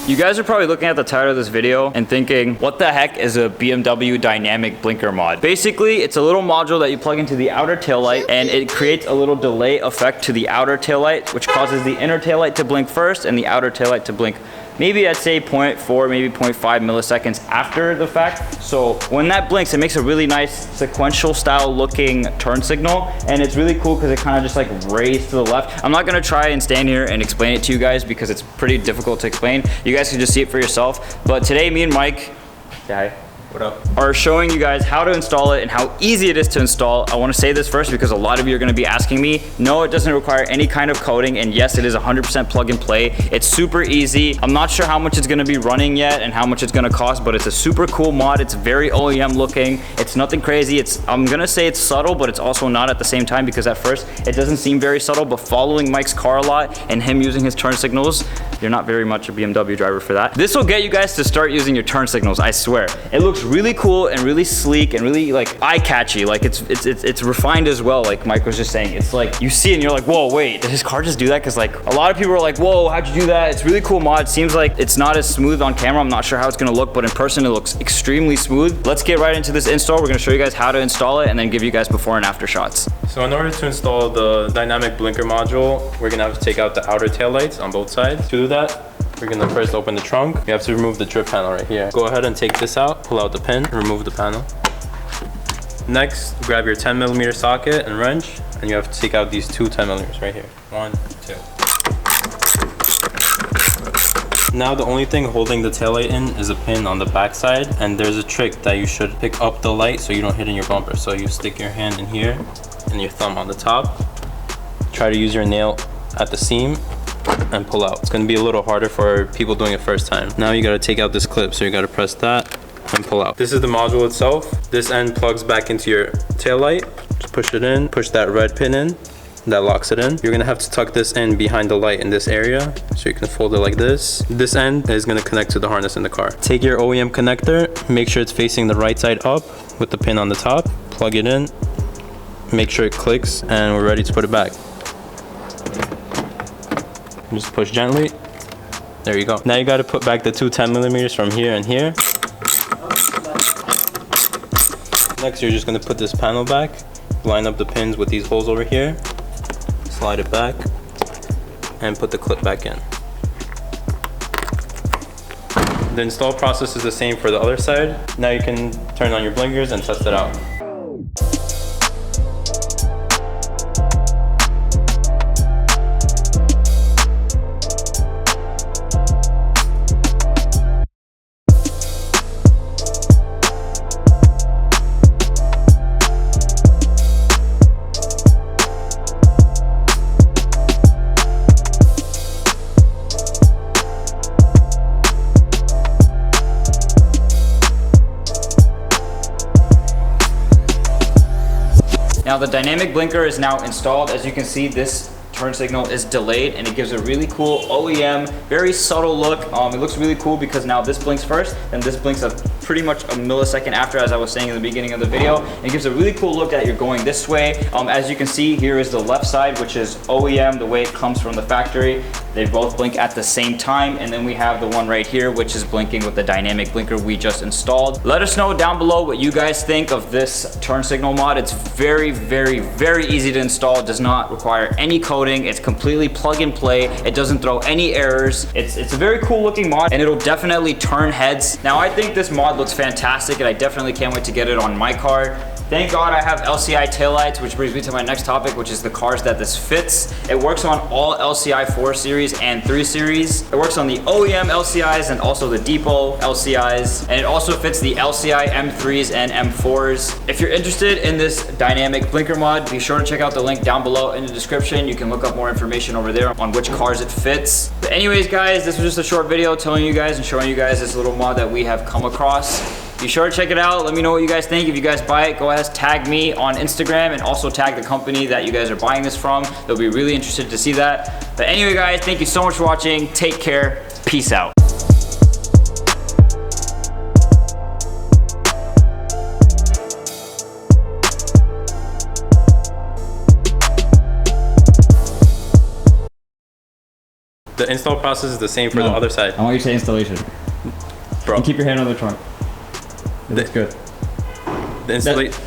You guys are probably looking at the title of this video and thinking, what the heck is a BMW Dynamic Blinker Mod? Basically, it's a little module that you plug into the outer taillight and it creates a little delay effect to the outer taillight, which causes the inner taillight to blink first and the outer taillight to blink maybe I'd say 0.4, maybe 0.5 milliseconds after the fact. So when that blinks, it makes a really nice sequential style looking turn signal. And it's really cool because it kind of just like rays to the left. I'm not gonna try and stand here and explain it to you guys because it's pretty difficult to explain. You guys can just see it for yourself. But today me and Mike, say hi. What up? Are showing you guys how to install it and how easy it is to install. I want to say this first because a lot of you are going to be asking me. No, it doesn't require any kind of coding, and yes, it is 100% plug and play. It's super easy. I'm not sure how much it's going to be running yet and how much it's going to cost, but it's a super cool mod. It's very OEM looking. It's nothing crazy. I'm going to say it's subtle, but it's also not at the same time because at first it doesn't seem very subtle, but following Mike's car a lot and him using his turn signals, you're not very much a BMW driver for that. This will get you guys to start using your turn signals, I swear. It looks really cool and really sleek and really like eye-catchy. Like it's refined as well, like Mike was just saying. It's like you see it and you're like, whoa, wait, did his car just do that? Because like a lot of people are like, whoa, how'd you do that? It's really cool mod. It seems like it's not as smooth on camera. I'm not sure how it's gonna look, but in person it looks extremely smooth. Let's get right into this install. We're gonna show you guys how to install it and then give you guys before and after shots. So in order to install the dynamic blinker module, we're gonna have to take out the outer taillights on both sides. To do that, we're gonna first open the trunk. You have to remove the drip panel right here. Go ahead and take this out, pull out the pin, and remove the panel. Next, grab your 10mm socket and wrench, and you have to take out these two 10mm right here. 1, 2. Now the only thing holding the taillight in is a pin on the back side, and there's a trick that you should pick up the light so you don't hit in your bumper. So you stick your hand in here and your thumb on the top. Try to use your nail at the seam and pull out. It's gonna be a little harder for people doing it first time. Now you gotta take out this clip, so you gotta press that and pull out. This is the module itself. This end plugs back into your tail light. Just push it in, push that red pin in, that locks it in. You're gonna have to tuck this in behind the light in this area, so you can fold it like this. This end is gonna connect to the harness in the car. Take your OEM connector, make sure it's facing the right side up with the pin on the top, plug it in, make sure it clicks, and we're ready to put it back. Just push gently. There you go. Now you got to put back the two 10mm from here and here. Next, you're just going to put this panel back, line up the pins with these holes over here, slide it back, and put the clip back in. The install process is the same for the other side. Now you can turn on your blinkers and test it out. Now the dynamic blinker is now installed. As you can see, this turn signal is delayed and it gives a really cool OEM, very subtle look. It looks really cool because now this blinks first and this blinks pretty much a millisecond after, as I was saying in the beginning of the video. And it gives a really cool look that you're going this way. As you can see, here is the left side, which is OEM, the way it comes from the factory. They both blink at the same time. And then we have the one right here, which is blinking with the dynamic blinker we just installed. Let us know down below what you guys think of this turn signal mod. It's very, very, very easy to install. It does not require any coding. It's completely plug and play. It doesn't throw any errors. It's a very cool looking mod and it'll definitely turn heads. Now I think this mod looks fantastic and I definitely can't wait to get it on my car. Thank God I have LCI taillights, which brings me to my next topic, which is the cars that this fits. It works on all LCI 4 series and 3 series. It works on the OEM LCIs and also the depot LCIs. And it also fits the LCI M3s and M4s. If you're interested in this dynamic blinker mod, be sure to check out the link down below in the description. You can look up more information over there on which cars it fits. But anyways, guys, this was just a short video telling you guys and showing you guys this little mod that we have come across. Be sure to check it out. Let me know what you guys think. If you guys buy it, go ahead and tag me on Instagram and also tag the company that you guys are buying this from. They'll be really interested to see that. But anyway, guys, thank you so much for watching. Take care. Peace out. The install process is the same for the other side. I want you to say installation. Bro. And keep your hand on the trunk. That's good. The installation.